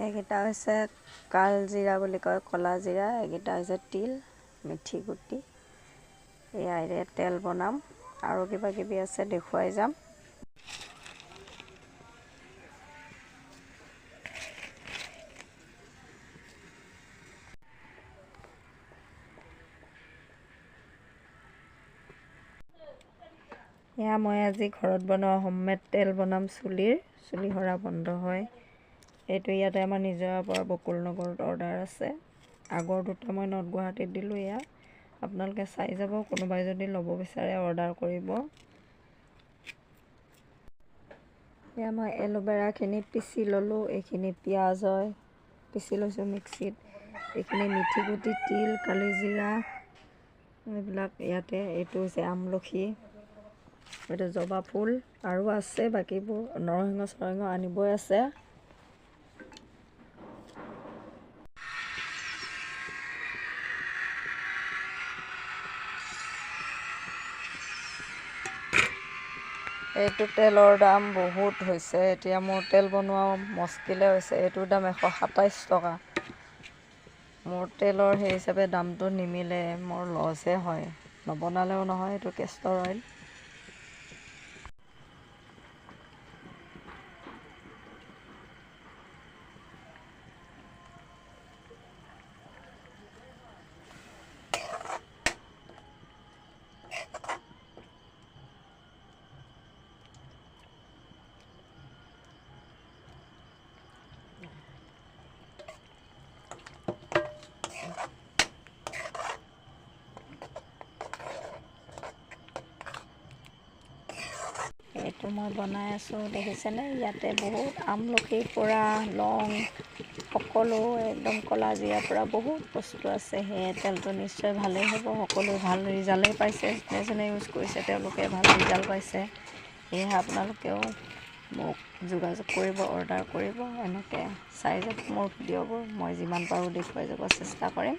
এইকেইটা হৈছে কালজিৰা বুলি কয়, ক'লা জিৰা। এইকেইটা হৈছে তিল, মিঠি গুটি। এয়াৰে তেল বনাম আৰু কিবা কিবি আছে দেখুৱাই যাম। এয়া মই আজি ঘৰত বনোৱা হোমমেড তেল বনাম চুলি সৰা বন্ধ হয়। এইটো ইয়াতে আমাৰ নিজৰাৰ পৰা বকুল নগৰত অৰ্ডাৰ আছে। আগৰ দুটা মই নৰ্থ গুৱাহাটীত দিলোঁ। এয়া আপোনালোকে চাই যাব, কোনোবাই যদি ল'ব বিচাৰে অৰ্ডাৰ কৰিব। এয়া মই এল'ভেৰাখিনি পিচি ল'লোঁ। এইখিনি পিঁয়াজ হয়, পিচি লৈছোঁ মিক্সিত। এইখিনি মিঠি গুটি, তিল, কালি জিৰা এইবিলাক ইয়াতে। এইটো হৈছে আমলখি, এইটো জবা ফুল আৰু আছে বাকীবোৰ। নৰসিংহ আনিবই আছে। এইটো তেলৰ দাম বহুত হৈছে। এতিয়া মোৰ তেল বনোৱা মস্কিলে হৈছে। এইটোৰ দাম 127 টকা। মোৰ তেলৰ সেই হিচাপে দামটো নিমিলে, মোৰ লছহে হয়। নবনালেও নহয়। এইটো কেষ্টৰ অইল। এইটো মই বনাই আছোঁ, দেখিছেনে? ইয়াতে বহুত আমলখিৰ পৰা লং, সকলো একদম ক'লা জিৰাৰ পৰা বহুত বস্তু আছে। সেয়ে তেলটো নিশ্চয় ভালেই হ'ব। সকলোৱে ভাল ৰিজাল্টেই পাইছে। যোনে যোনে ইউজ কৰিছে তেওঁলোকে ভাল ৰিজাল্ট পাইছে। সেয়েহে আপোনালোকেও মোক যোগাযোগ কৰিব, অৰ্ডাৰ কৰিব। এনেকৈ চাই যাব মোৰ ভিডিঅ'বোৰ। মই যিমান পাৰোঁ দেখুৱাই যাব চেষ্টা কৰিম।